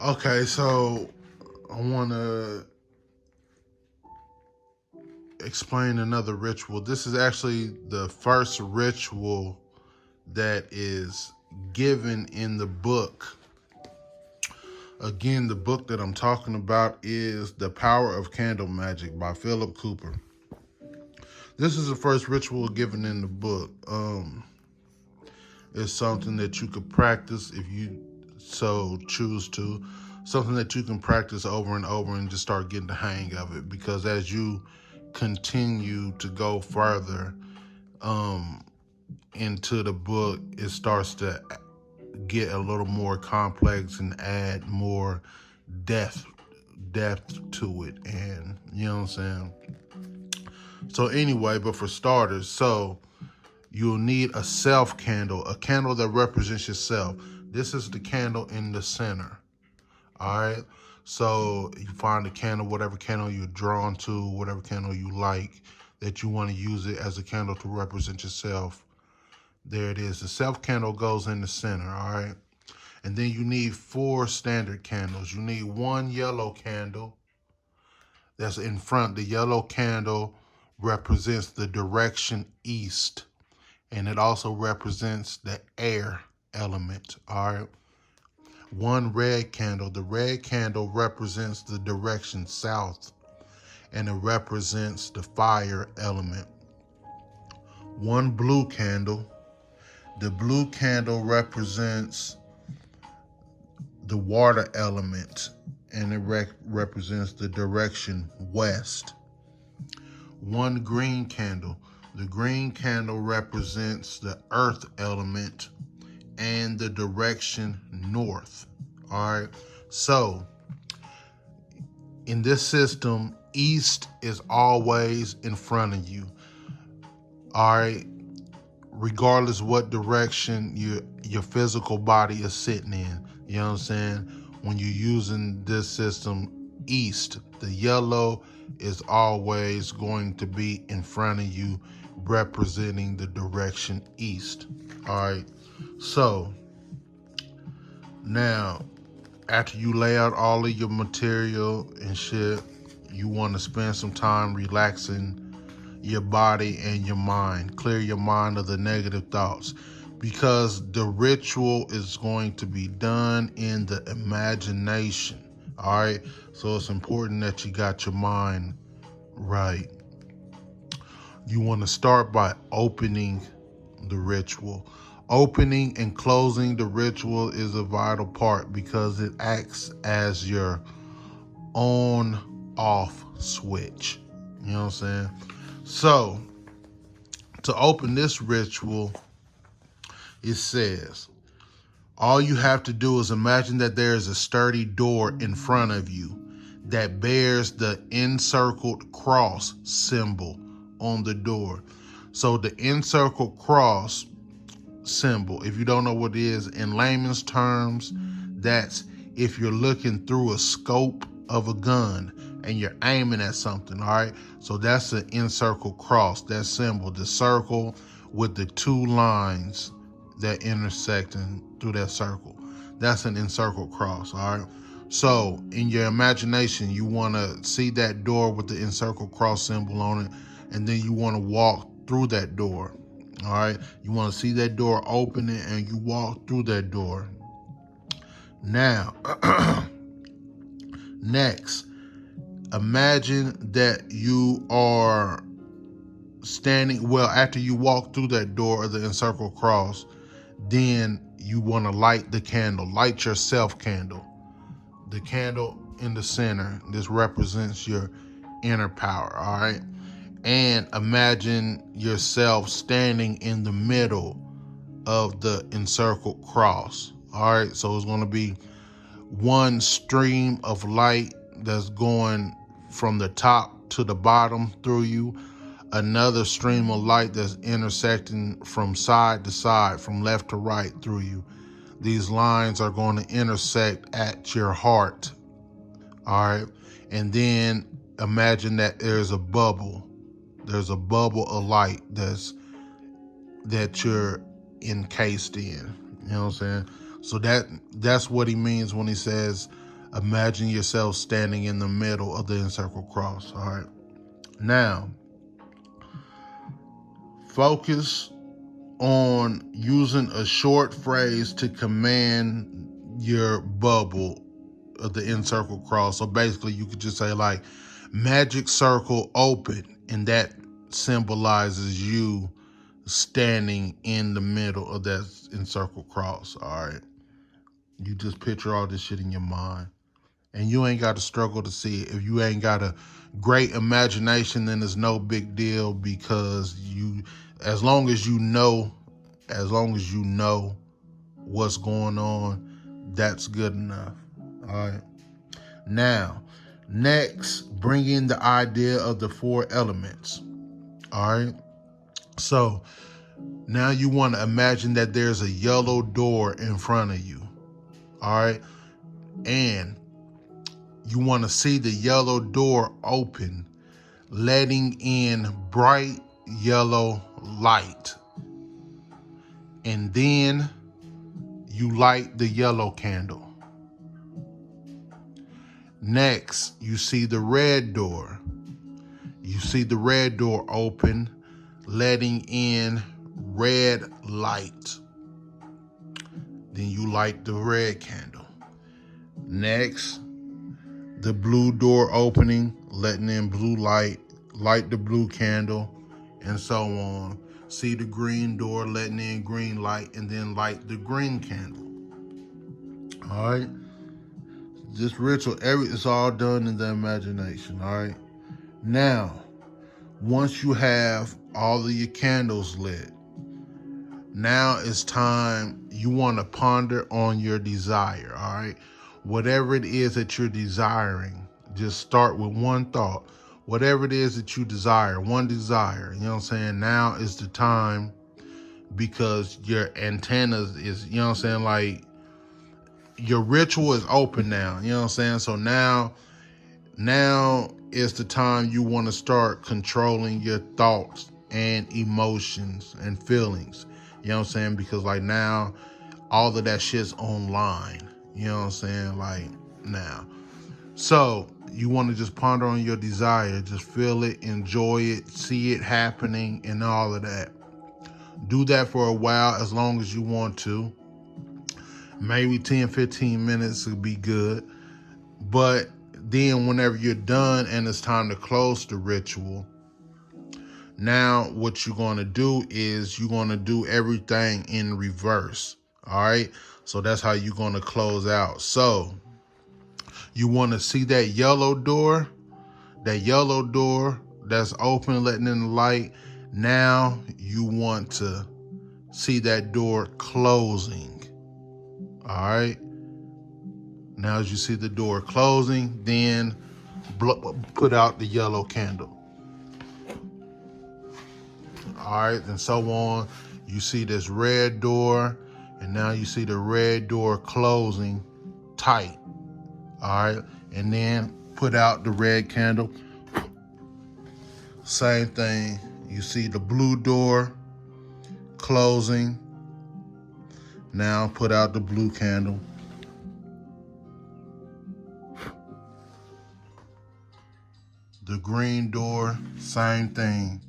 Okay, so I want to explain another ritual. This is actually the first ritual that is given in the book. Again, the book that I'm talking about is The Power of Candle Magic by Philip Cooper. This is the first ritual given in the book. It's something that you could practice if you so choose to. Something that you can practice over and over and just start getting the hang of it. Because as you continue to go further into the book, it starts to get a little more complex and add more depth to it. And you know what I'm saying? So anyway, but for starters, so you'll need a self candle, a candle that represents yourself. This is the candle in the center. All right. So you find a candle, whatever candle you're drawn to, whatever candle you like, that you want to use it as a candle to represent yourself. There it is. The self candle goes in the center. All right. And then you need 4 standard candles. You need 1 yellow candle that's in front. The yellow candle represents the direction east. And it also represents the air element. All right. 1 red candle. The red candle represents the direction south, and it represents the fire element. 1 blue candle. The blue candle represents the water element, and it represents the direction west. 1 green candle. The green candle represents the earth element and the direction north. All right. So in this system, east is always in front of you. All right. Regardless what direction your physical body is sitting in. You know what I'm saying? When you're using this system, east, the yellow is always going to be in front of you, representing the direction east. All right. So now, after you lay out all of your material and shit, you want to spend some time relaxing your body and your mind. Clear your mind of the negative thoughts, because the ritual is going to be done in the imagination. All right. So it's important that you got your mind right. You want to start by opening the ritual. Opening and closing the ritual is a vital part because it acts as your on-off switch. You know what I'm saying? So, to open this ritual, it says, all you have to do is imagine that there is a sturdy door in front of you that bears the encircled cross symbol on the door. So the encircled cross symbol, if you don't know what it is, in layman's terms, that's if you're looking through a scope of a gun and you're aiming at something. All right. So that's the encircled cross, that symbol, the circle with the 2 lines that intersecting through that circle. That's an encircled cross. All right. So in your imagination, you want to see that door with the encircled cross symbol on it, and then you want to walk through that door. All right. You want to see that door opening and you walk through that door. Now, next, imagine that you are standing, well, after you walk through that door of the encircled cross, then you want to light the candle, light your self candle. The candle in the center, this represents your inner power, all right? And imagine yourself standing in the middle of the encircled cross. All right. So it's going to be 1 stream of light that's going from the top to the bottom through you. Another stream of light that's intersecting from side to side, from left to right through you. These lines are going to intersect at your heart. All right. And then imagine that there's a bubble. There's a bubble of light that you're encased in. You know what I'm saying? So that's what he means when he says, Imagine yourself standing in the middle of the encircled cross. All right. Now, focus on using a short phrase to command your bubble of the encircled cross. So basically, you could just say like, magic circle open, and that symbolizes you standing in the middle of that encircled cross. All right. You just picture all this shit in your mind. And you ain't got to struggle to see it. If you ain't got a great imagination, then it's no big deal, because as long as you know what's going on, that's good enough. All right. Now, next, bring in the idea of the 4 elements. All right. So now you want to imagine that there's a yellow door in front of you. All right. And you want to see the yellow door open, letting in bright yellow light. And then you light the yellow candle. Next, you see the red door. You see the red door open, letting in red light. Then you light the red candle. Next, the blue door opening, letting in blue light, light the blue candle, and so on. See the green door, letting in green light, and then light the green candle. All right. This ritual, it's all done in the imagination. All right. Now, once you have all of your candles lit, now it's time, you want to ponder on your desire. All right. Whatever it is that you're desiring, just start with one thought. Whatever it is that you desire, one desire, you know what I'm saying? Now is the time, because your antennas is, you know what I'm saying? Like, your ritual is open now, you know what I'm saying? So now is the time you want to start controlling your thoughts and emotions and feelings, you know what I'm saying? Because like now, all of that shit's online. You know what I'm saying? Like now. So you want to just ponder on your desire. Just feel it, enjoy it, see it happening, and all of that. Do that for a while, as long as you want to. Maybe 10, 15 minutes would be good. But then whenever you're done and it's time to close the ritual, now what you're going to do is you're going to do everything in reverse. All right. So that's how you're going to close out. So you want to see that yellow door that's open, letting in the light. Now you want to see that door closing. All right. Now as you see the door closing, then put out the yellow candle. All right. And so on. You see this red door. And now you see the red door closing tight. All right. And then put out the red candle. Same thing. You see the blue door closing. Now put out the blue candle. The green door, same thing.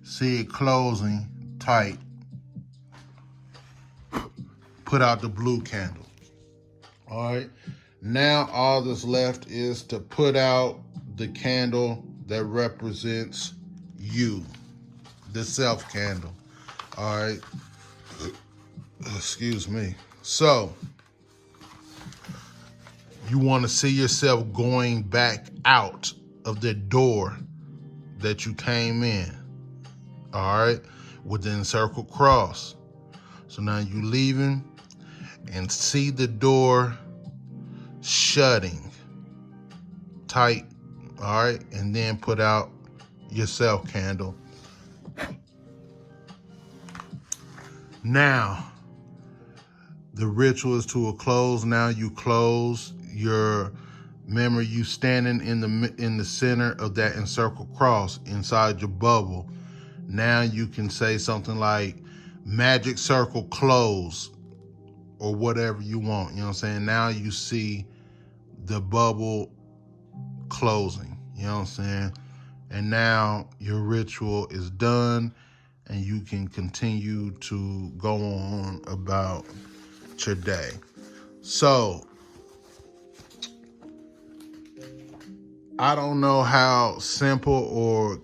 See it closing tight. Put out the blue candle. All right. Now all that's left is to put out the candle that represents you, the self candle. All right. Excuse me. So you want to see yourself going back out of the door that you came in. All right. With the encircled cross. So now you leaving and see the door shutting tight. All right. And then put out your self candle. Now, the ritual is to a close. Now you close your memory. You standing in the center of that encircled cross inside your bubble. Now you can say something like magic circle close or whatever you want. You know what I'm saying? Now you see the bubble closing. You know what I'm saying? And now your ritual is done and you can continue to go on about your day. So, I don't know how simple or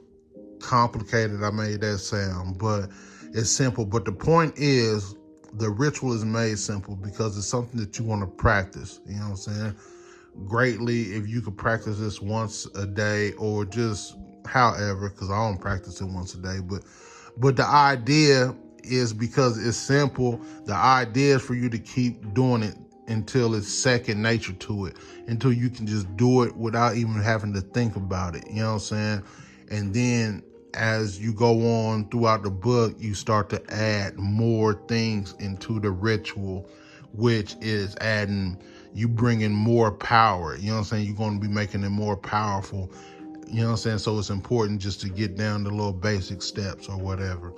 complicated I made that sound, but it's simple. But the point is, the ritual is made simple because it's something that you want to practice. You know what I'm saying? Greatly, if you could practice this once a day or just however, because I don't practice it once a day, but the idea is, because it's simple, the idea is for you to keep doing it until it's second nature to it, until you can just do it without even having to think about it. You know what I'm saying? And then as you go on throughout the book, you start to add more things into the ritual, which is you bringing more power. You know what I'm saying? You're going to be making it more powerful. You know what I'm saying? So it's important just to get down to little basic steps or whatever.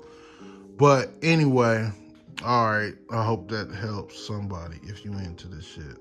But anyway, all right. I hope that helps somebody if you into this shit.